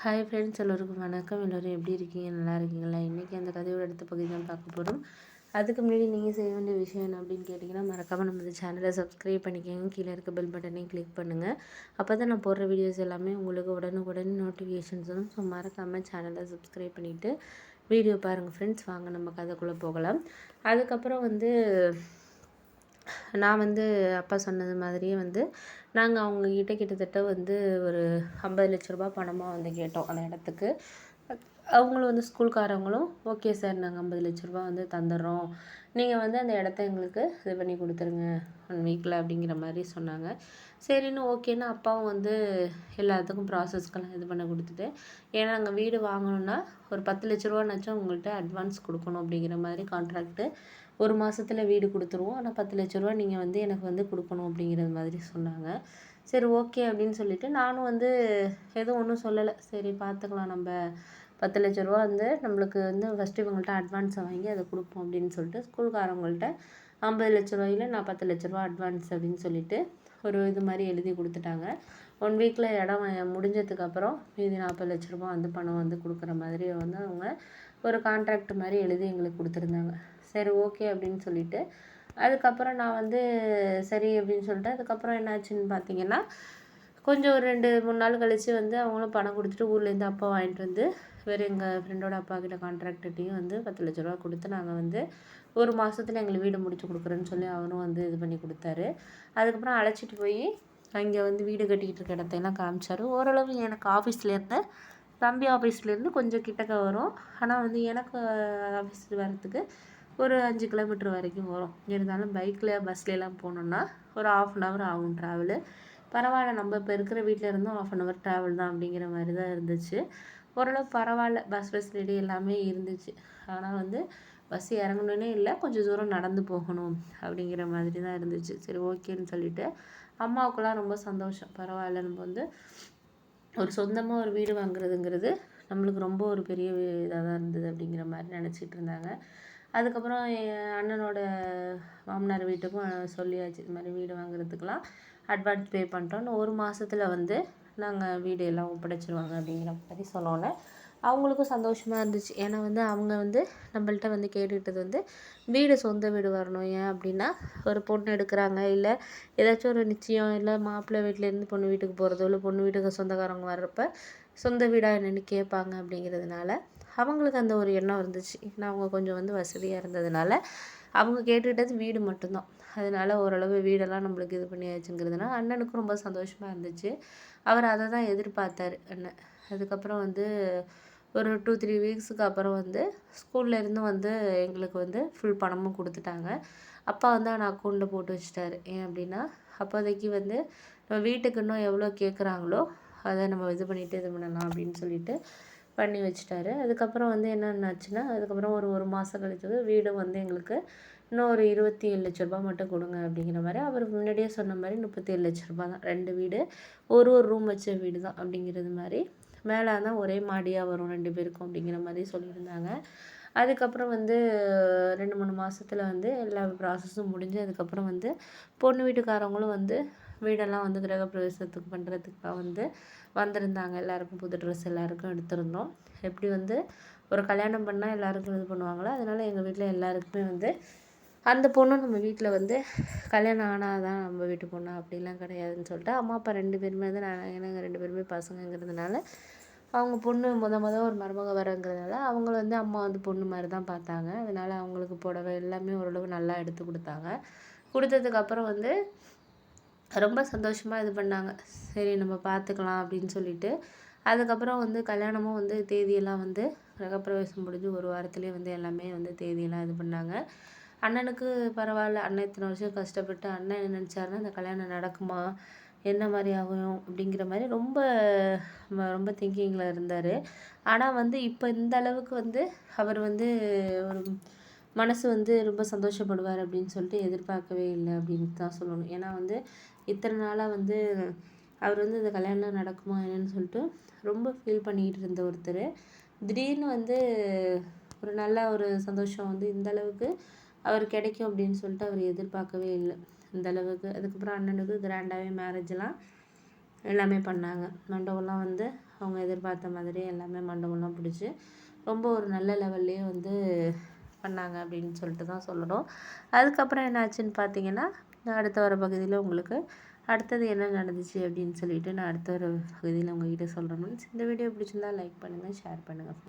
Hi friends, எல்லோருக்கும் வணக்கம். எல்லோரும் எப்படி இருக்கீங்க? நல்லா இருக்கீங்களா? இன்றைக்கி அந்த கதையோட அடுத்த பகுதி தான் பார்க்க போகிறோம். அதுக்கு முன்னாடி நீங்கள் செய்ய வேண்டிய விஷயம் என்ன அப்படின்னு கேட்டிங்கன்னா, மறக்காமல் நம்ம இந்த சேனலை சப்ஸ்கிரைப் பண்ணிக்கோங்க. கீழே இருக்க பெல் பட்டனையும் கிளிக் பண்ணுங்கள். அப்போ தான் நான் போடுற வீடியோஸ் எல்லாமே உங்களுக்கு உடனுக்குடன் நோட்டிஃபிகேஷன்ஸ் வரும். ஸோ மறக்காமல் சேனலை சப்ஸ்கிரைப் பண்ணிவிட்டு வீடியோ பாருங்கள் ஃப்ரெண்ட்ஸ். வாங்க நம்ம கதைக்குள்ளே போகலாம். அதுக்கப்புறம் நான் அப்பா சொன்னது மாதிரியே நாங்கள் அவங்கக்கிட்ட கிட்டத்தட்ட ஒரு 50 லட்ச ரூபா பணமாக கேட்டோம் அந்த இடத்துக்கு. அவங்களும் ஸ்கூல்காரவங்களும் ஓகே சார், நாங்கள் 50 லட்ச ரூபா தந்துடுறோம், நீங்கள் அந்த இடத்த எங்களுக்கு இது பண்ணி கொடுத்துருங்க 1 வீக்கில் அப்படிங்கிற மாதிரி சொன்னாங்க. சரின்னு ஓகேன்னு அப்பாவும் எல்லாத்துக்கும் ப்ராசஸ்க்கெல்லாம் இது பண்ண கொடுத்துட்டு, ஏன்னா நாங்கள் வீடு வாங்கணுன்னா ஒரு 10 லட்ச ரூபானாச்சும் உங்கள்கிட்ட அட்வான்ஸ் கொடுக்கணும் அப்படிங்கிற மாதிரி கான்ட்ராக்ட்டு. 1 மாதத்தில் வீடு கொடுத்துருவோம், ஆனால் 10 லட்ச ரூபா நீங்கள் எனக்கு கொடுக்கணும் அப்படிங்கிறது மாதிரி சொன்னாங்க. சரி ஓகே அப்படின்னு சொல்லிவிட்டு நானும் எதுவும் ஒன்றும் சொல்லலை. சரி பார்த்துக்கலாம், நம்ம 10 லட்ச ரூபா நம்மளுக்கு ஃபஸ்ட்டு இவங்கள்ட்ட அட்வான்ஸை வாங்கி அதை கொடுப்போம் அப்படின்னு சொல்லிட்டு ஸ்கூல்காரவங்கள்ட்ட 50 லட்ச ரூபாயில் நான் 10 லட்ச ரூபா அட்வான்ஸ் அப்படின்னு சொல்லிட்டு ஒரு இது மாதிரி எழுதி கொடுத்துட்டாங்க. 1 வீக்கில் இடம் முடிஞ்சதுக்கப்புறம் மீதி 40 லட்ச ரூபா பணம் கொடுக்குற மாதிரி அவங்க ஒரு கான்ட்ராக்ட் மாதிரி எழுதி எங்களுக்கு கொடுத்துருந்தாங்க. சரி ஓகே அப்படின்னு சொல்லிட்டு அதுக்கப்புறம் நான் சரி அப்படின்னு சொல்லிட்டு அதுக்கப்புறம் என்னாச்சுன்னு பார்த்தீங்கன்னா, கொஞ்சம் ஒரு 2-3 நாள் கழித்து அவங்களும் பணம் கொடுத்துட்டு ஊர்லேருந்து அப்பா வாங்கிட்டு வேறு எங்கள் ஃப்ரெண்டோட அப்பா கிட்ட கான்ட்ராக்ட்டையும் 10 லட்ச ரூபா கொடுத்து நாங்கள் 1 மாதத்துல எங்களுக்கு வீடு முடிச்சு கொடுக்குறேன்னு சொல்லி அவரும் இது பண்ணி கொடுத்தாரு. அதுக்கப்புறம் அழைச்சிட்டு போய் அங்கே வீடு கட்டிக்கிட்டு இருக்க இடத்தையெல்லாம் காமிச்சார். ஓரளவு எனக்கு ஆஃபீஸ்லேருந்து தம்பி ஆஃபீஸ்லேருந்து கொஞ்சம் கிட்டக்க வரும். ஆனால் எனக்கு ஆஃபீஸ் வரத்துக்கு ஒரு 5 கிலோமீட்டர் வரைக்கும் வரும். இருந்தாலும் பைக்கில் பஸ்லலாம் போனோன்னா ஒரு 1/2 hour ஆகும் ட்ராவலு. பரவாயில்ல, நம்ம இப்போ இருக்கிற வீட்டில் இருந்தும் 1/2 hour ட்ராவல் தான் அப்படிங்கிற மாதிரி தான் இருந்துச்சு. ஓரளவு பரவாயில்ல, பஸ் ஃபெசிலிட்டி எல்லாமே இருந்துச்சு. ஆனால் பஸ் இறங்கணுன்னே இல்லை, கொஞ்சம் தூரம் நடந்து போகணும் அப்படிங்கிற மாதிரி தான் இருந்துச்சு. சரி ஓகேன்னு சொல்லிவிட்டு அம்மாவுக்கெல்லாம் ரொம்ப சந்தோஷம். பரவாயில்ல, நம்ம ஒரு சொந்தமாக ஒரு வீடு வாங்குறதுங்கிறது நம்மளுக்கு ரொம்ப ஒரு பெரிய இதாக தான் இருந்தது அப்படிங்கிற மாதிரி நினச்சிட்டு இருந்தாங்க. அதுக்கப்புறம் என் அண்ணனோட மாமனார் வீட்டுக்கும் சொல்லியாச்சு, இது மாதிரி வீடு வாங்குறதுக்கெலாம் அட்வான்ஸ் பே பண்ணிட்டோன்னு 1 மாதத்தில் நாங்கள் வீடு எல்லாம் ஒப்படைச்சிருவாங்க அப்படிங்கிற மாதிரி சொன்னோன்னே அவங்களுக்கும் சந்தோஷமாக இருந்துச்சு. ஏன்னா அவங்க நம்மள்ட்ட கேட்டுக்கிட்டது வீடு சொந்த வீடு வரணும். ஏன் அப்படின்னா, ஒரு பொண்ணு எடுக்கிறாங்க, இல்லை ஏதாச்சும் ஒரு நிச்சயம், இல்லை மாப்பிள்ளை வீட்டிலேருந்து பொண்ணு வீட்டுக்கு போகிறதோ, இல்லை பொண்ணு வீட்டுக்கு சொந்தக்காரங்க வர்றப்ப சொந்த வீடாக என்னென்னு கேட்பாங்க அப்படிங்கிறதுனால அவங்களுக்கு அந்த ஒரு எண்ணம் இருந்துச்சு. ஏன்னா அவங்க கொஞ்சம் வசதியாக இருந்ததுனால அவங்க கேட்டுக்கிட்டது வீடு மட்டும்தான். அதனால ஓரளவு வீடெல்லாம் நம்மளுக்கு இது பண்ணியாச்சுங்கிறதுனால அண்ணனுக்கும் ரொம்ப சந்தோஷமாக இருந்துச்சு. அவர் அதை தான் எதிர்பார்த்தார் அண்ணன். அதுக்கப்புறம் ஒரு 2-3 வீக்ஸுக்கு அப்புறம் ஸ்கூல்லேருந்து எங்களுக்கு ஃபுல் பணமும் கொடுத்துட்டாங்க. அப்பா ஆனால் அக்கௌண்ட்டில் போட்டு வச்சுட்டாரு. ஏன் அப்படின்னா, அப்போதைக்கு நம்ம வீட்டுக்கு இன்னும் எவ்வளோ கேட்குறாங்களோ அதை நம்ம இது பண்ணிவிட்டு இது பண்ணலாம் அப்படின்னு சொல்லிட்டு பண்ணி வச்சுட்டாரு. அதுக்கப்புறம் என்னென்னாச்சுன்னா, அதுக்கப்புறம் ஒரு மாதம் கழிச்சது வீடு எங்களுக்கு இன்னும் ஒரு 27 லட்ச ரூபா மட்டும் கொடுங்க அப்படிங்கிற மாதிரி அவர் முன்னாடியே சொன்ன மாதிரி 37 லட்ச ரூபா தான் 2 வீடு, ஒரு ரூம் வச்ச வீடு தான் அப்படிங்கிறது மாதிரி. மேலே தான் ஒரே மாடியாக வரும் 2 பேருக்கும் அப்படிங்கிற மாதிரி சொல்லியிருந்தாங்க. அதுக்கப்புறம் 2-3 மாதத்தில் எல்லா ப்ராசஸும் முடிஞ்சு அதுக்கப்புறம் பொண்ணு வீட்டுக்காரவங்களும் வீடெல்லாம் கிரகப்பிரவேசத்துக்கு பண்ணுறதுக்காக வந்திருந்தாங்க. எல்லாருக்கும் புது ட்ரெஸ் எல்லாருக்கும் எடுத்திருந்தோம். எப்படி ஒரு கல்யாணம் பண்ணால் எல்லாருக்கும் இது பண்ணுவாங்களோ, அதனால் எங்கள் வீட்டில் எல்லாருக்குமே அந்த பொண்ணு நம்ம வீட்டில் கல்யாணம் ஆனால் தான் நம்ம வீட்டு பொண்ணு அப்படிலாம் கிடையாதுன்னு சொல்லிட்டு அம்மா அப்பா 2 பேருமே எனக்கு 2 பேருமே பசங்கங்கிறதுனால அவங்க பொண்ணு ஒரு மருமக வரங்கிறதுனால அவங்கள அம்மா பொண்ணு மாதிரி தான் பார்த்தாங்க. அதனால் அவங்களுக்கு புடவை எல்லாமே ஓரளவு நல்லா எடுத்து கொடுத்தாங்க. கொடுத்ததுக்கப்புறம் ரொம்ப சந்தோஷமாக இது பண்ணாங்க. சரி நம்ம பார்த்துக்கலாம் அப்படின்னு சொல்லிட்டு அதுக்கப்புறம் கல்யாணமும் தேதியெல்லாம் கிரகப்பிரவேசம் முடிஞ்சு 1 வாரத்துலேயே எல்லாமே தேதியெல்லாம் இது பண்ணாங்க. அண்ணனுக்கு பரவாயில்ல, அண்ணன் இத்தனை வருஷம் கஷ்டப்பட்டு அண்ணன் என்ன நினச்சாருன்னா, இந்த கல்யாணம் நடக்குமா, என்ன மாதிரி ஆகும் அப்படிங்கிற மாதிரி ரொம்ப ரொம்ப திங்கிங்கில் இருந்தார். ஆனால் இப்போ இந்த அளவுக்கு அவர் ஒரு மனசு ரொம்ப சந்தோஷப்படுவார் அப்படின்னு சொல்லிட்டு எதிர்பார்க்கவே இல்லை அப்படின்னு தான் சொல்லணும். ஏன்னா இத்தனை நாளாக அவர் இந்த கல்யாணம் நடக்குமா என்னன்னு சொல்லிட்டு ரொம்ப ஃபீல் பண்ணிக்கிட்டு இருந்த ஒருத்தர் திடீர்னு ஒரு நல்ல ஒரு சந்தோஷம் இந்த அளவுக்கு அவர் கிடைக்கும் அப்படின்னு சொல்லிட்டு அவர் எதிர்பார்க்கவே இல்லை இந்த அளவுக்கு. அதுக்கப்புறம் அண்ணனுக்கு கிராண்டாகவே மேரேஜெலாம் எல்லாமே பண்ணாங்க. மண்டபம்லாம் அவங்க எதிர்பார்த்த மாதிரி எல்லாமே மண்டபம்லாம் பிடிச்சி ரொம்ப ஒரு நல்ல லெவல்லே வந்து பண்ணாங்க அப்படின்னு சொல்லிட்டு தான் சொல்லணும். அதுக்கப்புறம் என்ன ஆச்சுன்னு பார்த்தீங்கன்னா, அடுத்த வர பகுதியில் உங்களுக்கு அடுத்தது என்ன நடந்துச்சு அப்படின்னு சொல்லிட்டு நான் அடுத்த ஒரு பகுதியில் உங்ககிட்ட சொல்கிறேன். இந்த வீடியோ பிடிச்சிருந்தா லைக் பண்ணுங்கள், ஷேர் பண்ணுங்கள்.